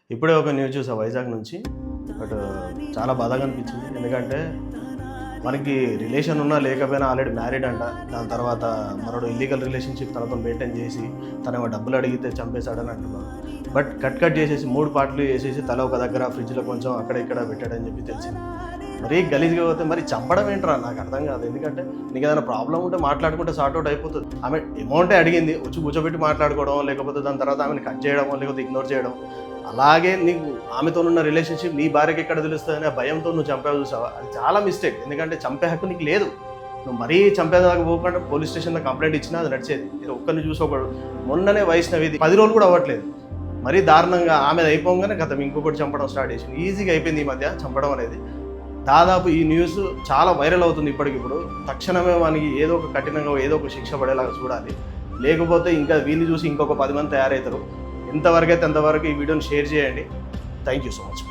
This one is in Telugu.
ఇప్పుడే ఒక న్యూస్ చూసా వైజాగ్ నుంచి. బట్ చాలా బాధగా అనిపించింది. ఎందుకంటే మనకి రిలేషన్ ఉన్నా లేకపోయినా ఆల్రెడీ మ్యారీడ్ అంట. దాని తర్వాత మరోడు ఇల్లీగల్ రిలేషన్‌షిప్ తనతో మెయింటైన్ చేసి తనేమో డబ్బులు అడిగితే చంపేశాడని అంటున్నారు. బట్ కట్ చేసేసి 3 పార్ట్‌లు చేసేసి తల ఒక దగ్గర ఫ్రిడ్జ్‌లో కొంచెం అక్కడ ఇక్కడ పెట్టాడని చెప్పి తెలిసింది. మరీ గలీజ్‌గా పోతే మరి చంపడం ఏంట్రా నాకు అర్థం కాదు. ఎందుకంటే నీకేదైనా ప్రాబ్లమ్ ఉంటే మాట్లాడుకుంటే సార్ట్ ఔట్ అయిపోతది. ఆమె అమౌంటే అడిగింది. వచ్చి కూర్చోబెట్టి మాట్లాడుకోవడం, లేకపోతే దాని తర్వాత ఆమెను కట్ చేయడమో, లేకపోతే ఇగ్నోర్ చేయడం. అలాగే నీకు ఆమెతోనున్న రిలేషన్‌షిప్ నీ భార్యకి ఎక్కడ తెలుస్తదనే భయంతో నువ్వు చంపావు చూసావా? అది చాలా మిస్టేక్. ఎందుకంటే చంపే హక్కు నీకు లేదు. నువ్వు మరీ చంపేదాకా పోకుండా పోలీస్ స్టేషన్‌లో కంప్లెయింట్ ఇచ్చినా అది నడిచేది. మీరు ఒక్కరిని చూసి ఒకడు మొన్ననే వైష్ణవిది 10 రోజులు కూడా అవ్వట్లేదు. మరీ దారుణంగా ఆమెది అయిపోగానే గతం ఇంకొకటి చంపడం స్టార్ట్ చేసింది. ఈజీగా అయిపోయింది ఈ మధ్య చంపడం అనేది. దాదాపు ఈ న్యూస్ చాలా వైరల్ అవుతుంది ఇప్పటికిప్పుడు. తక్షణమే వానికి ఏదో ఒక కఠినంగా ఏదో ఒక శిక్ష పడేలాగా చూడాలి. లేకపోతే ఇంకా వీళ్ళు చూసి ఇంకొక 10 మంది తయారవుతారు. ఎంతవరకు అయితే అంతవరకు ఈ వీడియోని షేర్ చేయండి. Thank you so much.